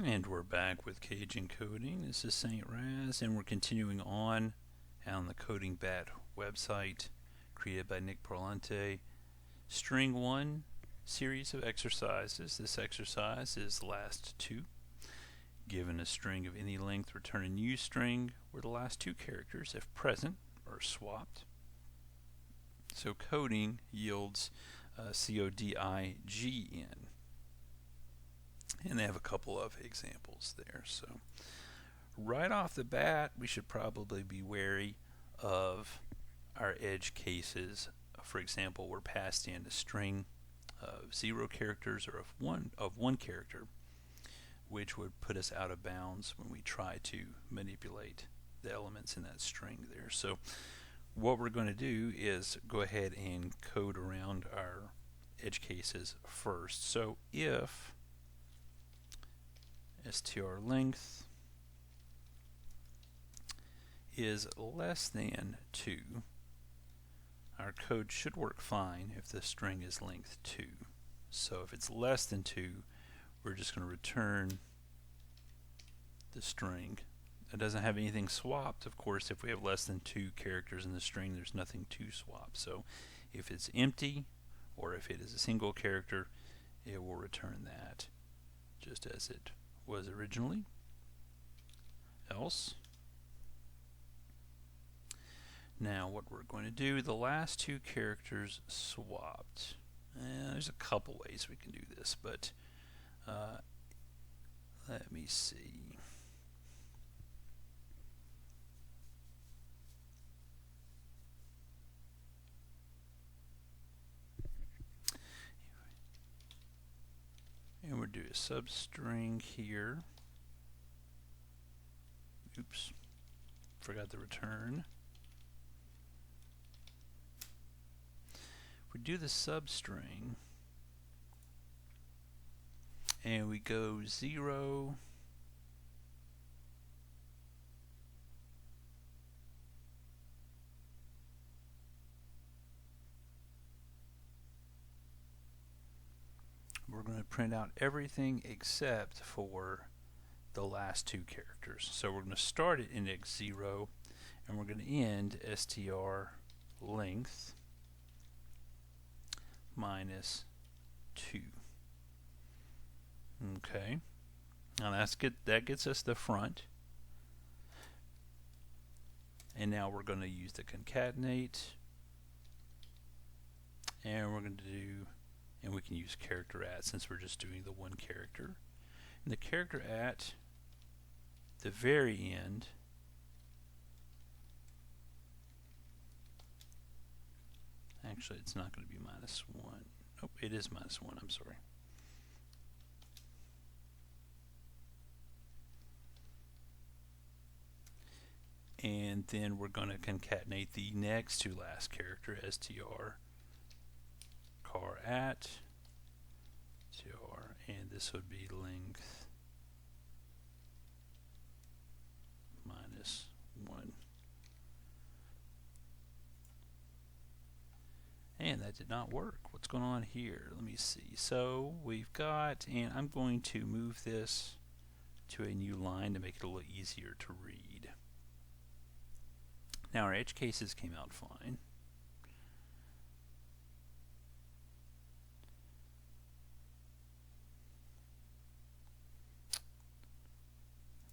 And we're back with Cajun Coding. This is St. Raz, and we're continuing on the Codingbat website created by Nick Parlante. String1 series of exercises. This exercise is the last two. Given a string of any length, return a new string where the last two characters, if present, are swapped. So coding yields CODIGN. And they have a couple of examples there. So right off the bat, we should probably be wary of our edge cases. For example, we're passed in a string of 0 characters or of one character, which would put us out of bounds when we try to manipulate the elements in that string there. So what we're going to do is go ahead and code around our edge cases first. So if str length is less than 2, our code should work fine if the string is length 2. So if it's less than 2, we're just going to return the string. It doesn't have anything swapped. Of course, if we have less than 2 characters in the string, there's nothing to swap. So if it's empty, or if it is a single character, it will return that just as it was originally. Else. Now what we're going to do, the last 2 characters swapped. There's a couple ways we can do this, but let me see. And we'll do a substring here. Oops, forgot the return. We do the substring and we go 0 we're going to print out everything except for the last 2 characters. So we're going to start at index 0 and we're going to end str length minus 2. Okay, now that gets us the front, and now we're going to use the concatenate, and we're going to do, and we can use character at since we're just doing the one character. And the character at the very end actually it's not going to be -1. Oh, it is -1, I'm sorry. And then we're going to concatenate the next to last character, str car at str, and this would be length -1. And that did not work. What's going on here? Let me see. So we've got, and I'm going to move this to a new line to make it a little easier to read. Now our edge cases came out fine.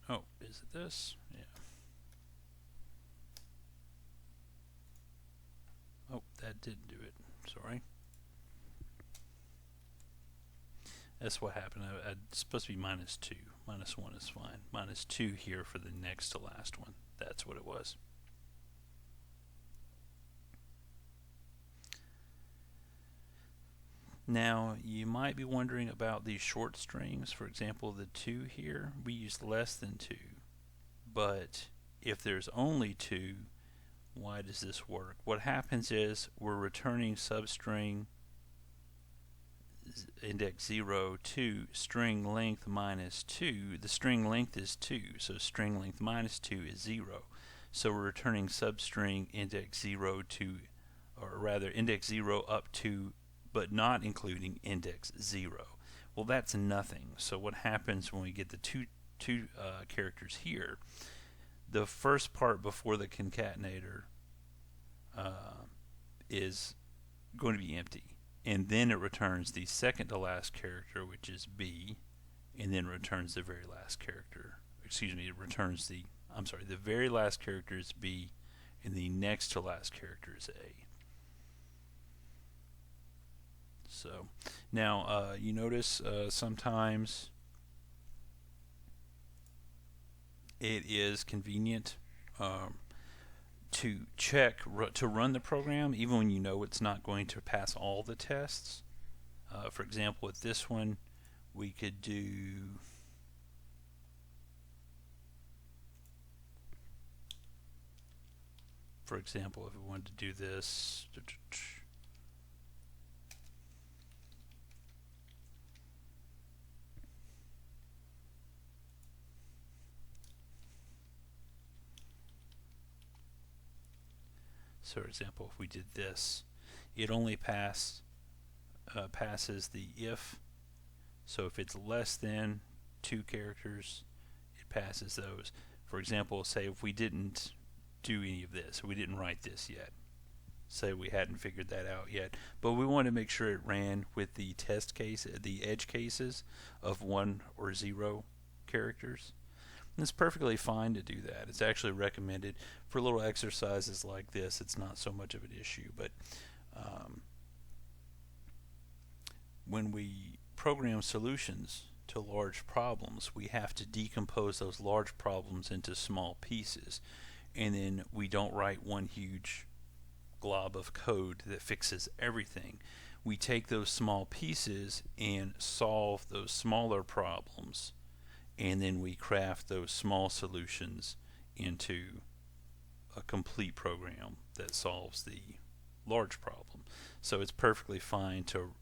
Oh, is it this? Yeah. Oh, that didn't do it. Sorry. That's what happened. It's supposed to be -2. -1 is fine. -2 here for the next to last one. That's what it was. Now, you might be wondering about these short strings. For example, the 2 here, we use less than 2. But if there's only 2, why does this work? What happens is we're returning substring index 0 to string length -2. The string length is 2, so string length -2 is 0. So we're returning substring index 0 to, or rather index 0 up to, but not including index 0. Well, that's nothing. So what happens when we get the two characters here? The first part before the concatenator is going to be empty, and then it returns the second to last character, which is B, and then returns the very last character. Excuse me, it returns the very last character is B, and the next to last character is A. So now you notice sometimes it is convenient to check to run the program even when you know it's not going to pass all the tests. For example, with this one, we could do if we wanted to do this, so for example, if we did this, it only passes the if. So if it's less than 2 characters, it passes those. For example, say if we didn't do any of this, we didn't write this yet, say we hadn't figured that out yet, but we want to make sure it ran with the test case, the edge cases of 1 or 0 characters. And it's perfectly fine to do that. It's actually recommended for little exercises like this. It's not so much of an issue, but when we program solutions to large problems, we have to decompose those large problems into small pieces, and then we don't write one huge glob of code that fixes everything. We take those small pieces and solve those smaller problems, and then we craft those small solutions into a complete program that solves the large problem. So it's perfectly fine to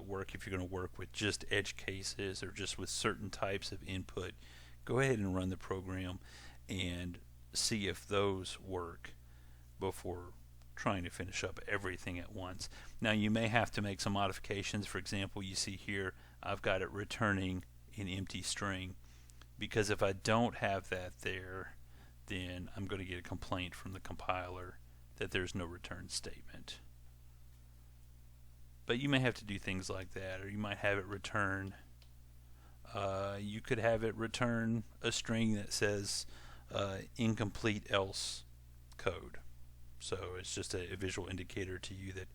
work if you're going to work with just edge cases or just with certain types of input. Go ahead and run the program and see if those work before trying to finish up everything at once. Now you may have to make some modifications. For example, you see here I've got it returning an empty string, because if I don't have that there, then I'm going to get a complaint from the compiler that there's no return statement. But you may have to do things like that, or you might have it return you could have it return a string that says incomplete else code. So it's just a visual indicator to you that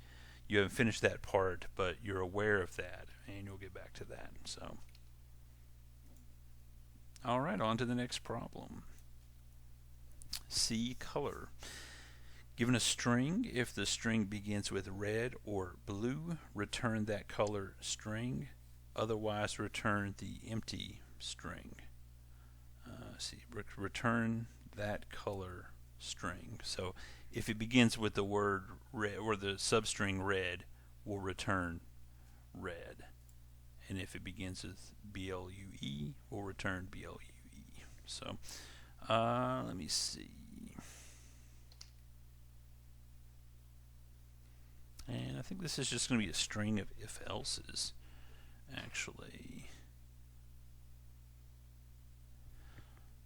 you haven't finished that part, but you're aware of that, and you'll get back to that. So, all right, on to the next problem. C, color. Given a string, if the string begins with red or blue, return that color string. Otherwise, return the empty string. Return that color string. So if it begins with the word red or the substring red, we'll return red. And if it begins with BLUE, we'll return BLUE. So let me see. And I think this is just going to be a string of if-else's, actually.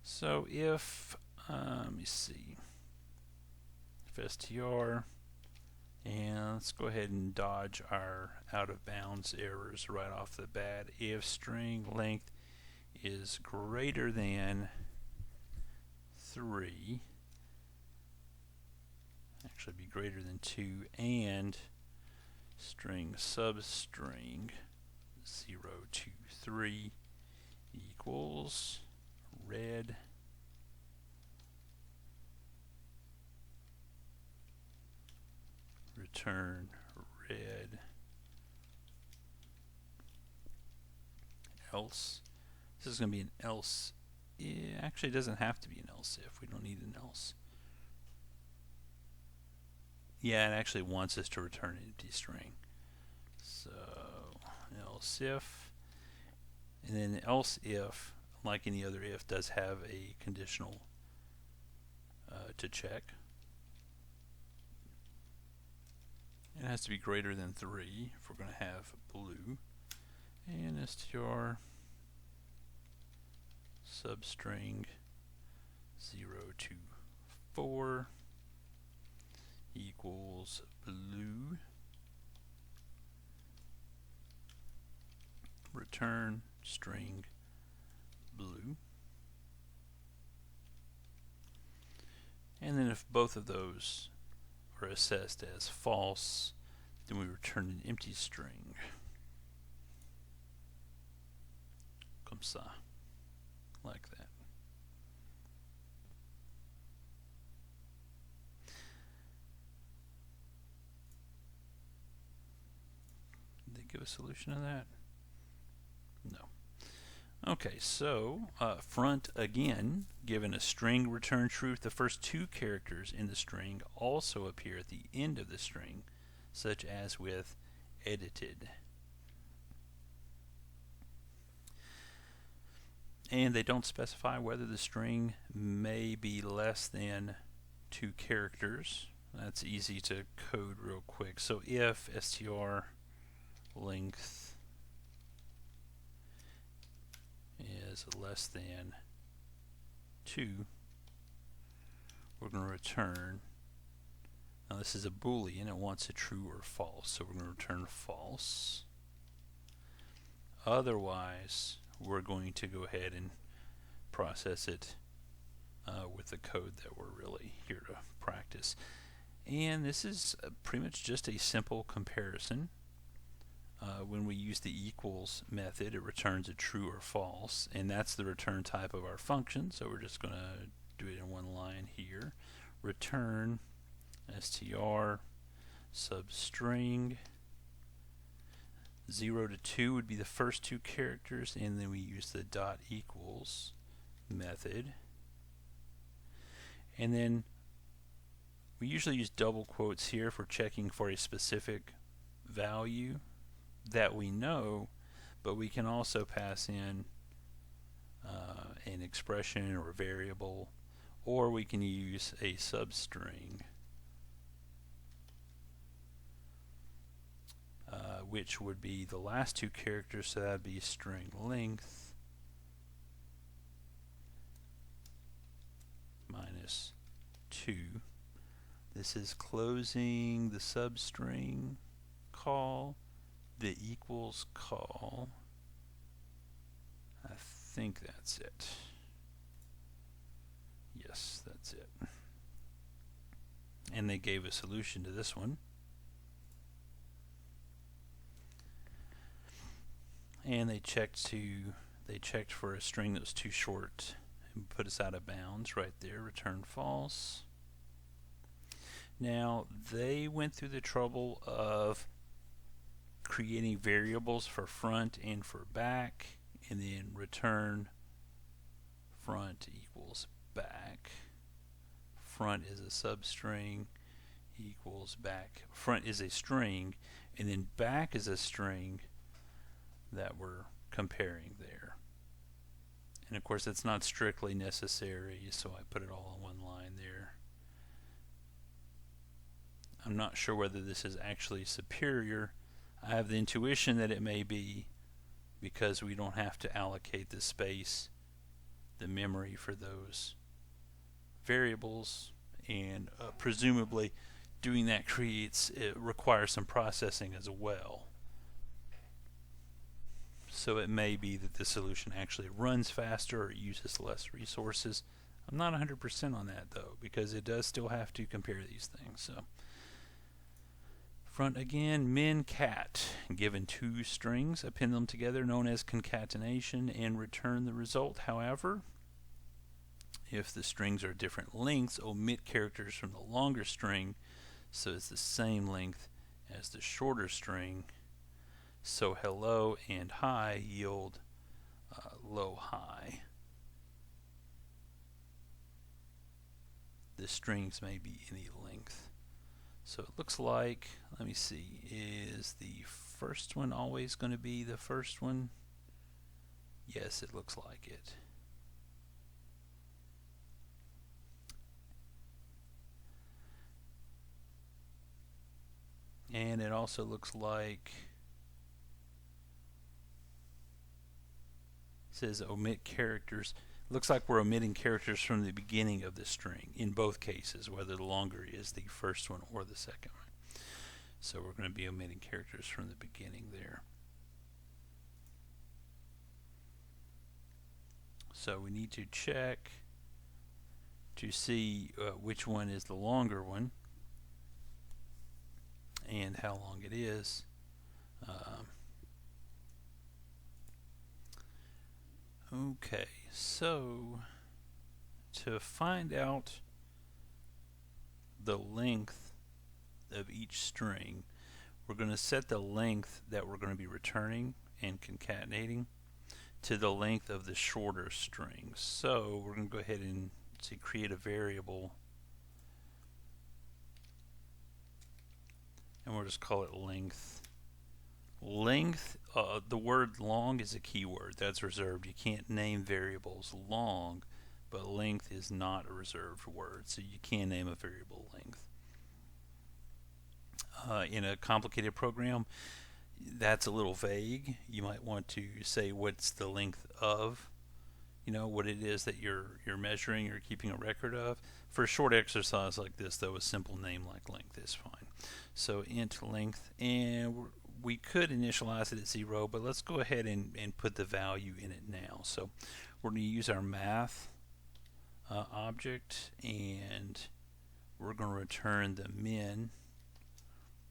So if, let me see, if str, and let's go ahead and dodge our out-of-bounds errors right off the bat. If string length is greater than 3, actually be greater than 2, and string substring 0 to 3 equals red return red, else. This is going to be an else. Actually, it doesn't have to be an else if. We don't need an else. Yeah, it actually wants us to return an empty string. So else if, and then else if, like any other if, does have a conditional to check. It has to be greater than 3 if we're going to have blue, and str substring 0 to 4 equals blue. Return string blue. And then if both of those are assessed as false, then we return an empty string. Comme ça. Like that. Did they give a solution to that? No. Okay, so front again, given a string return true, the first two characters in the string also appear at the end of the string, such as with edited. And they don't specify whether the string may be less than 2 characters. That's easy to code real quick. So if str length is less than 2, we're going to return, now this is a Boolean, it wants a true or false, so we're going to return false. Otherwise, we're going to go ahead and process it with the code that we're really here to practice. And this is pretty much just a simple comparison. When we use the equals method, it returns a true or false, and that's the return type of our function, so we're just going to do it in one line here. Return str substring 0 to 2 would be the first 2 characters, and then we use the dot equals method. And then we usually use double quotes here for checking for a specific value that we know, but we can also pass in an expression or a variable, or we can use a substring, which would be the last 2 characters, so that would be string length minus 2. This is closing the substring call, the equals call. I think that's it. Yes, that's it. And they gave a solution to this one. And they checked for a string that was too short and put us out of bounds right there, return false. Now they went through the trouble of creating variables for front and for back, and then return front equals back. Front is a substring equals back. Front is a string, and then back is a string that we're comparing there. And of course it's not strictly necessary, so I put it all in one line there. I'm not sure whether this is actually superior. I have the intuition that it may be, because we don't have to allocate the space, the memory for those variables, and presumably doing that requires some processing as well. So it may be that the solution actually runs faster or uses less resources. I'm not 100% on that though, because it does still have to compare these things. So front again, min cat, given 2 strings, append them together, known as concatenation, and return the result. However, if the strings are different lengths, omit characters from the longer string so it's the same length as the shorter string. So hello and hi yield low high. The strings may be any length. So it looks like, let me see, is the first one always going to be the first one? Yes, it looks like it. And it also looks like says omit characters. Looks like we're omitting characters from the beginning of the string in both cases, whether the longer is the first one or the second one. So we're going to be omitting characters from the beginning there. So we need to check to see which one is the longer one and how long it is. Okay, so to find out the length of each string, we're going to set the length that we're going to be returning and concatenating to the length of the shorter string. So we're going to go ahead and create a variable, and we'll just call it length. Length, the word long is a keyword that's reserved. You can't name variables long, but length is not a reserved word, so you can name a variable length. In a complicated program, that's a little vague. You might want to say what's the length of, what it is that you're measuring or keeping a record of. For a short exercise like this, though, a simple name like length is fine. So int length, and we could initialize it at 0, but let's go ahead and put the value in it now. So we're going to use our math object, and we're going to return the min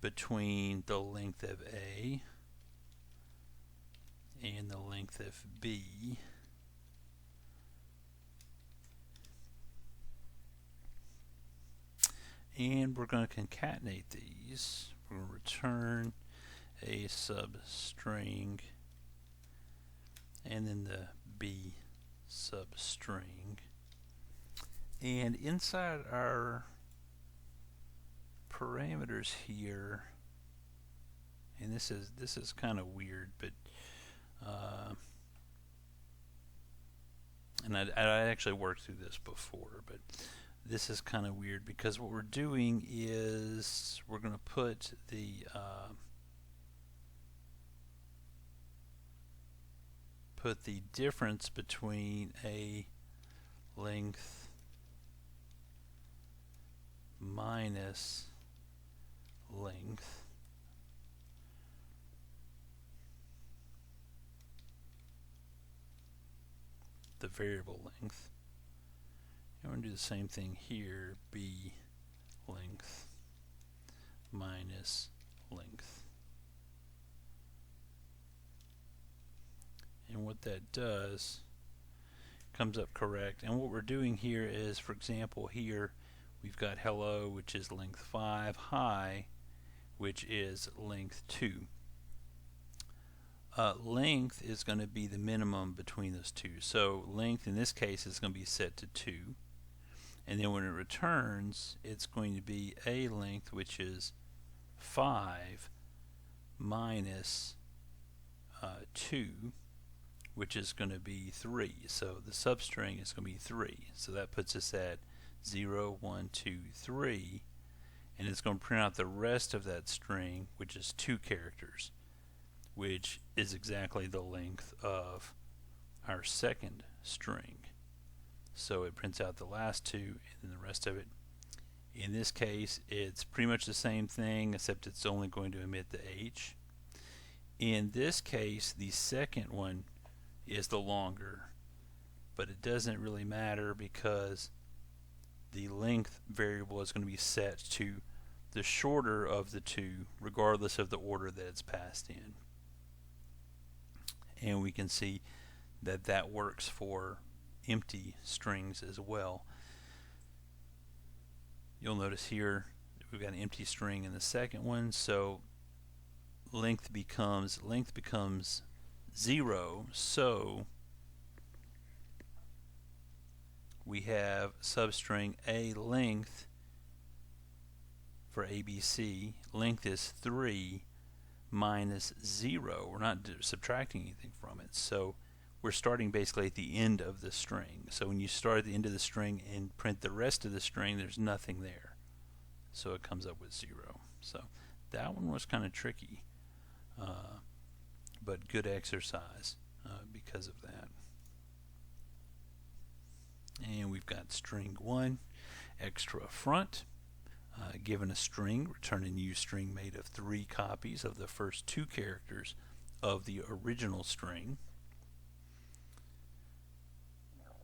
between the length of A and the length of B. And we're going to concatenate these. We're going to return a substring and then the B substring. And inside our parameters here, and this is kind of weird, but and I actually worked through this before, but this is kind of weird because what we're doing is we're going to put the difference between a length minus length the variable length. And we're going to do the same thing here, B length minus length. And what that does comes up correct. And what we're doing here is, for example, here we've got hello, which is length 5, hi, which is length 2. Length is going to be the minimum between those two. So length in this case is going to be set to 2. And then when it returns, it's going to be a length, which is 5 minus 2, which is going to be 3. So the substring is going to be 3. So that puts us at 0, 1, 2, 3. And it's going to print out the rest of that string, which is 2 characters, which is exactly the length of our second string. So it prints out the last 2 and then the rest of it. In this case, it's pretty much the same thing, except it's only going to omit the H. In this case, the second one is the longer, but it doesn't really matter because the length variable is going to be set to the shorter of the two, regardless of the order that it's passed in. And we can see that that works for empty strings as well. You'll notice here we've got an empty string in the second one, so length becomes 0. So we have substring a length for ABC. Length is 3 minus 0. We're not subtracting anything from it. So we're starting basically at the end of the string. So when you start at the end of the string and print the rest of the string, there's nothing there. So it comes up with 0. So that one was kind of tricky, but good exercise because of that. we've got string1 extra front. Given a string, return a new string made of 3 copies of the first 2 characters of the original string.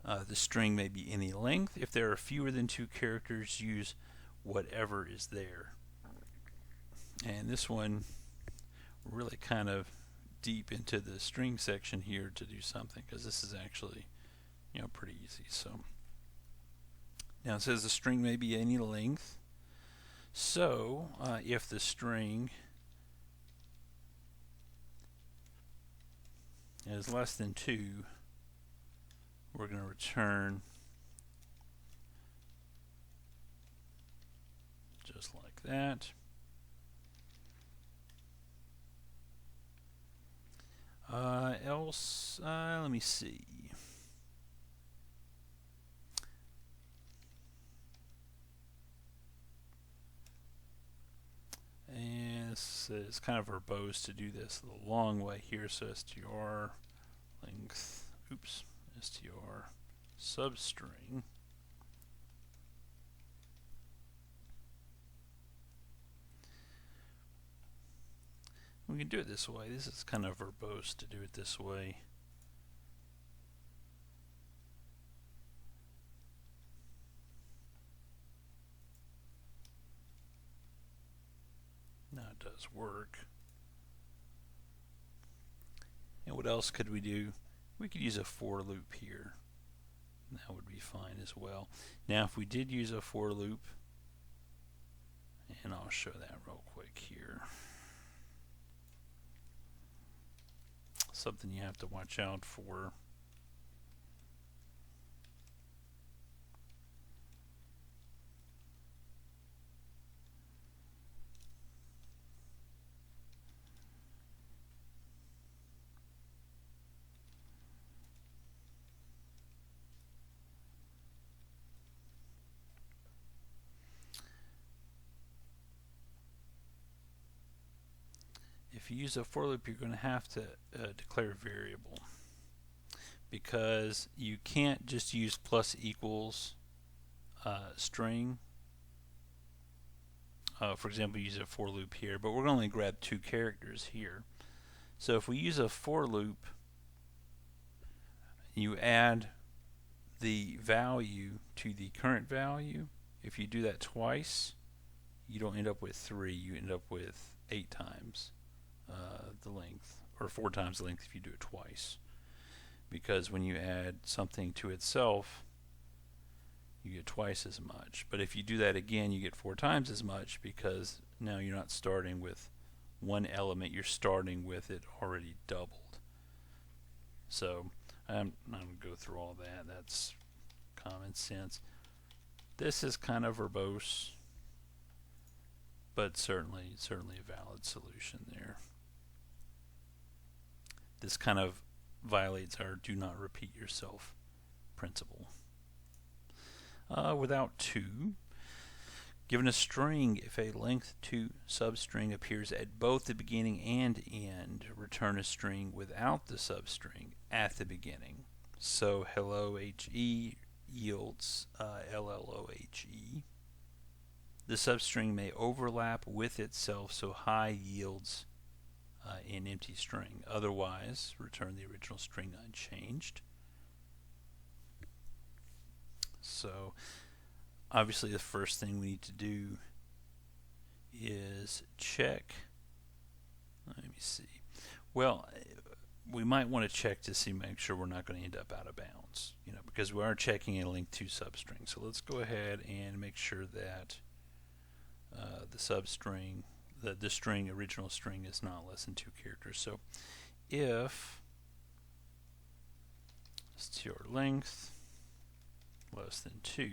The string may be any length. If there are fewer than 2 characters, use whatever is there. And this one, we're really kind of deep into the string section here to do something, because this is actually, pretty easy. So now it says the string may be any length. So if the string is less than 2, we're going to return just like that. Else, let me see. And it's kind of verbose to do this the long way here. So str length, str substring. We can do it this way. This is kind of verbose to do it this way. Now it does work. And what else could we do? We could use a for loop here. That would be fine as well. Now if we did use a for loop, and I'll show that real quick here. Something you have to watch out for. If you use a for loop, you're going to have to declare a variable, because you can't just use plus equals string. For example, use a for loop here, but we're going to only grab 2 characters here. So if we use a for loop, you add the value to the current value. If you do that twice, you don't end up with 3, you end up with 8 times the length, or 4 times the length if you do it twice. Because when you add something to itself, you get twice as much. But if you do that again, you get 4 times as much, because now you're not starting with 1 element, you're starting with it already doubled. So I'm not going to go through all that. That's common sense. This is kind of verbose, but certainly a valid solution there. This kind of violates our do not repeat yourself principle. Without 2, given a string, if a length 2 substring appears at both the beginning and end, return a string without the substring at the beginning. So hello he yields LLOHE. The substring may overlap with itself, so hi yields an empty string. Otherwise, return the original string unchanged. So obviously the first thing we need to do is check. Let me see. Well, we might want to check to see, make sure we're not going to end up out of bounds, because we are checking a length 2 substring. So let's go ahead and make sure that the substring, the string, original string, is not less than 2 characters. So if str length less than 2,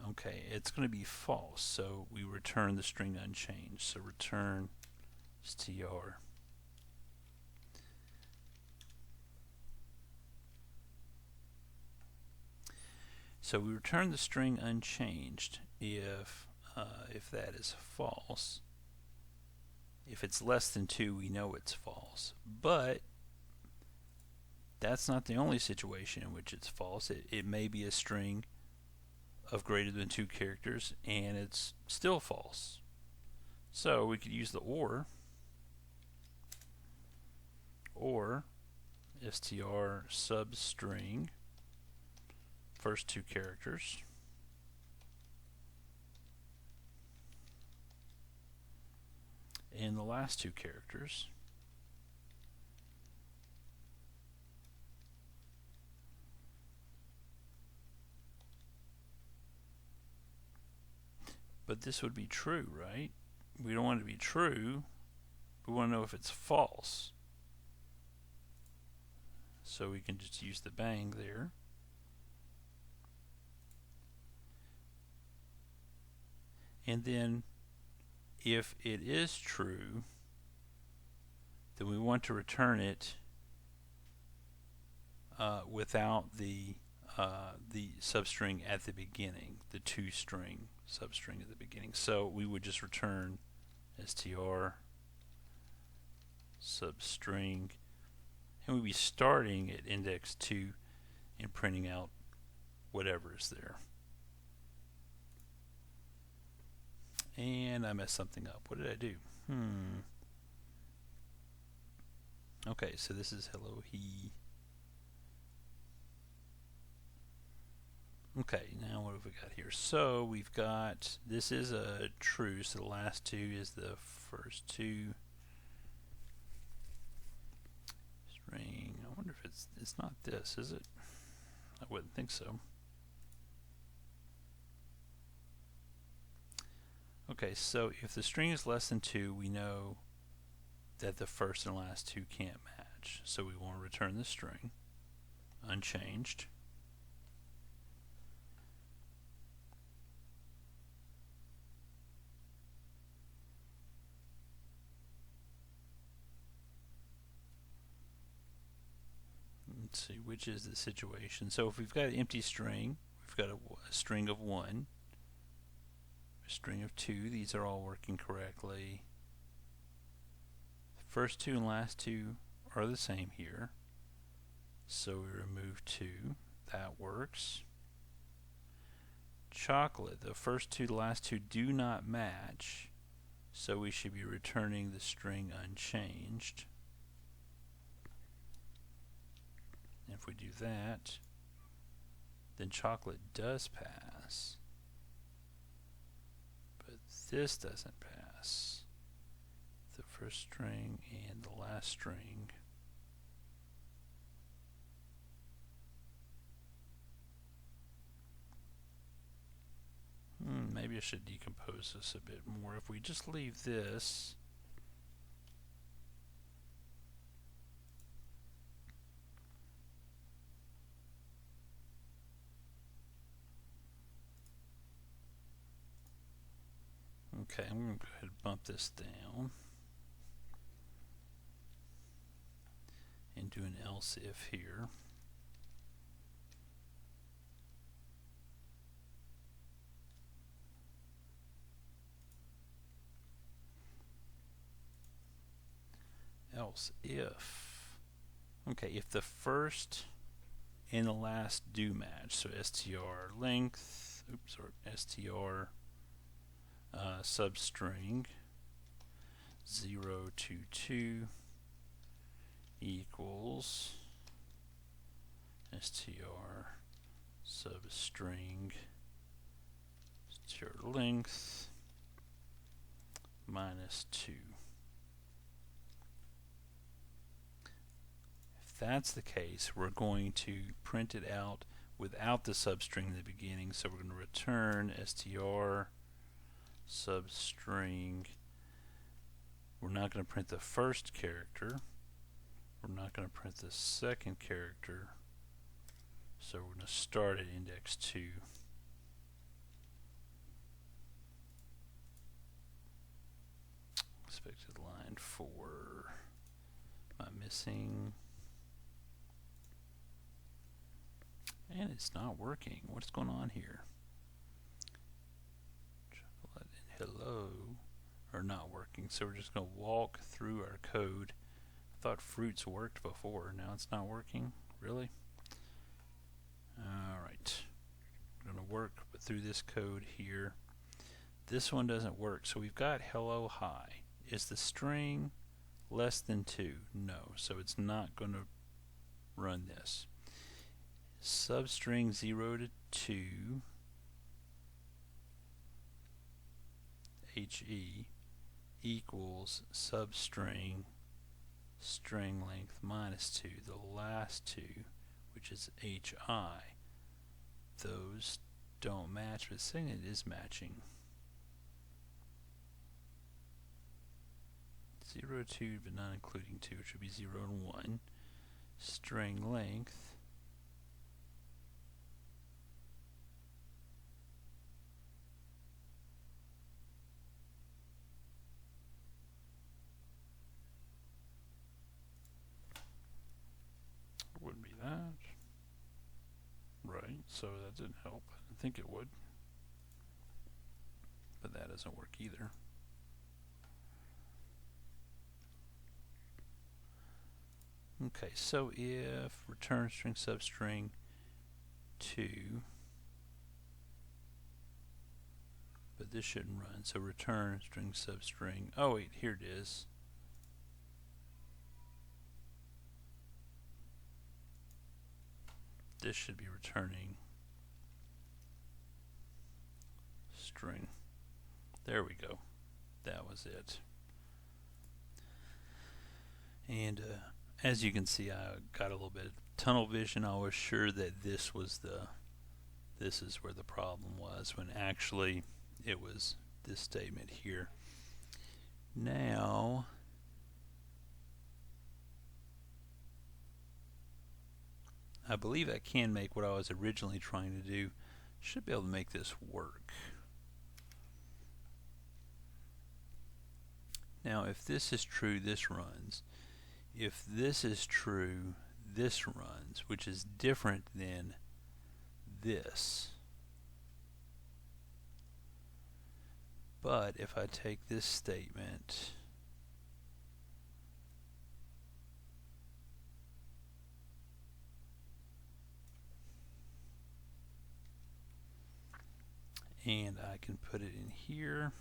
okay, it's going to be false, so we return the string unchanged. So return str. So we return the string unchanged if that is false. If it's less than 2, we know it's false. But that's not the only situation in which it's false. It may be a string of greater than 2 characters and it's still false. So we could use the or str substring first 2 characters and the last 2 characters. But this would be true, right? We don't want it to be true. We want to know if it's false. So we can just use the bang there. And then if it is true, then we want to return it without the substring at the beginning, the toString substring at the beginning. So we would just return str substring, and we'd be starting at index 2 and printing out whatever is there. And I messed something up. What did I do? Okay, so this is hello he. Okay, now what have we got here? So we've got, this is a true, so the last 2 is the first 2. String, I wonder if it's not this, is it? I wouldn't think so. Okay, so if the string is less than 2, we know that the first and last 2 can't match. So we want to return the string unchanged. Let's see, which is the situation. So if we've got an empty string, we've got a string of 1, a string of 2, these are all working correctly. The first 2 and last 2 are the same here. So we remove 2, that works. Chocolate, the first 2 to the last 2 do not match, so we should be returning the string unchanged. If we do that, then chocolate does pass, but this doesn't pass. The first string and the last string. Maybe I should decompose this a bit more. If we just leave this, okay, I'm going to go ahead and bump this down and do an else if here. Else if, okay, if the first and the last do match, so str length, oops, or str substring 0 to 2 equals str substring str length minus 2. If that's the case, we're going to print it out without the substring in the beginning, so we're going to return str substring. We're not going to print the first character. We're not going to print the second character. So we're going to start at index 2. Expected line 4. Am I missing? And it's not working. What's going on here? Chocolate and hello or not working. So we're just going to walk through our code. I thought fruits worked before. Now it's not working. Really? Alright. We're going to work through this code here. This one doesn't work. So we've got hello hi. Is the string less than 2? No. So it's not going to run this. Substring 0 to 2 HE equals substring string length minus 2, the last 2, which is HI. Those don't match, but saying it is matching. 0, 2, but not including 2, which would be 0 and 1. String length wouldn't be that. Right, so that didn't help. I didn't think it would. But that doesn't work either. Okay, so if return string substring 2, but this shouldn't run, so return string substring, oh wait, here it is. This should be returning string. There we go. That was it. And as you can see, I got a little bit of tunnel vision. I was sure that this is where the problem was, when actually it was this statement here. Now I believe I can make what I was originally trying to do. Should be able to make this work. Now if this is true, this runs. If this is true, this runs, which is different than this. But if I take this statement and I can put it in here,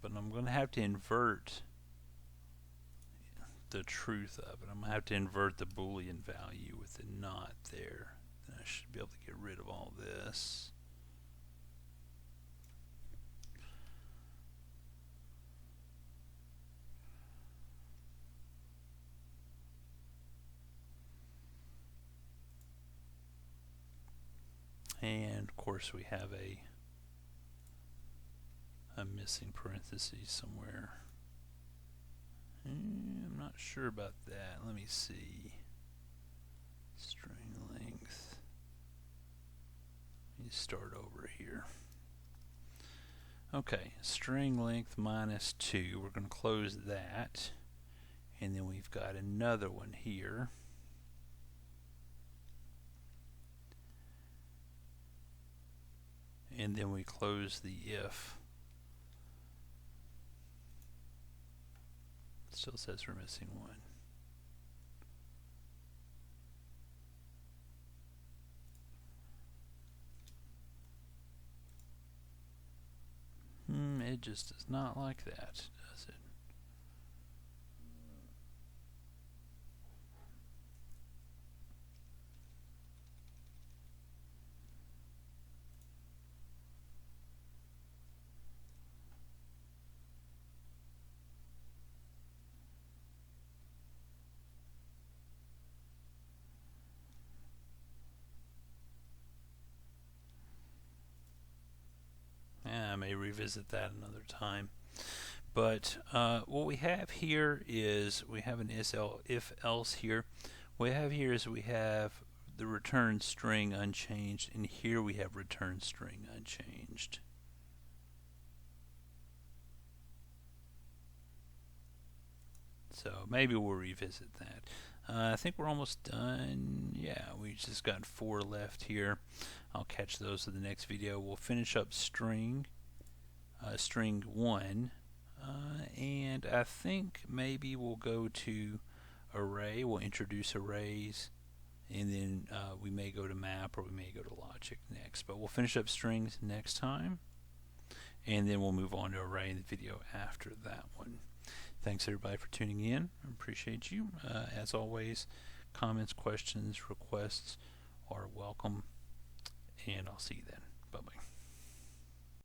but I'm going to have to invert the truth of it. I'm going to have to invert the Boolean value with the not there. Then I should be able to get rid of all this. And of course we have a missing parenthesis somewhere. I'm not sure about that. Let me see. String length. Let me start over here. Okay, string length minus 2. We're going to close that. And then we've got another one here. And then we close the if. It still says we're missing one. It just does not like that, does it? I may revisit that another time. But what we have here is we have an if else here. What we have here is we have the return string unchanged, and here we have return string unchanged. So maybe we'll revisit that. I think we're almost done. Yeah, we just got 4 left here. I'll catch those in the next video. We'll finish up string string 1, and I think maybe we'll go to array. We'll introduce arrays, and then we may go to map or we may go to logic next. But we'll finish up strings next time, and then we'll move on to array in the video after that one. Thanks everybody for tuning in. I appreciate you. As always, comments, questions, requests are welcome, and I'll see you then. Bye-bye.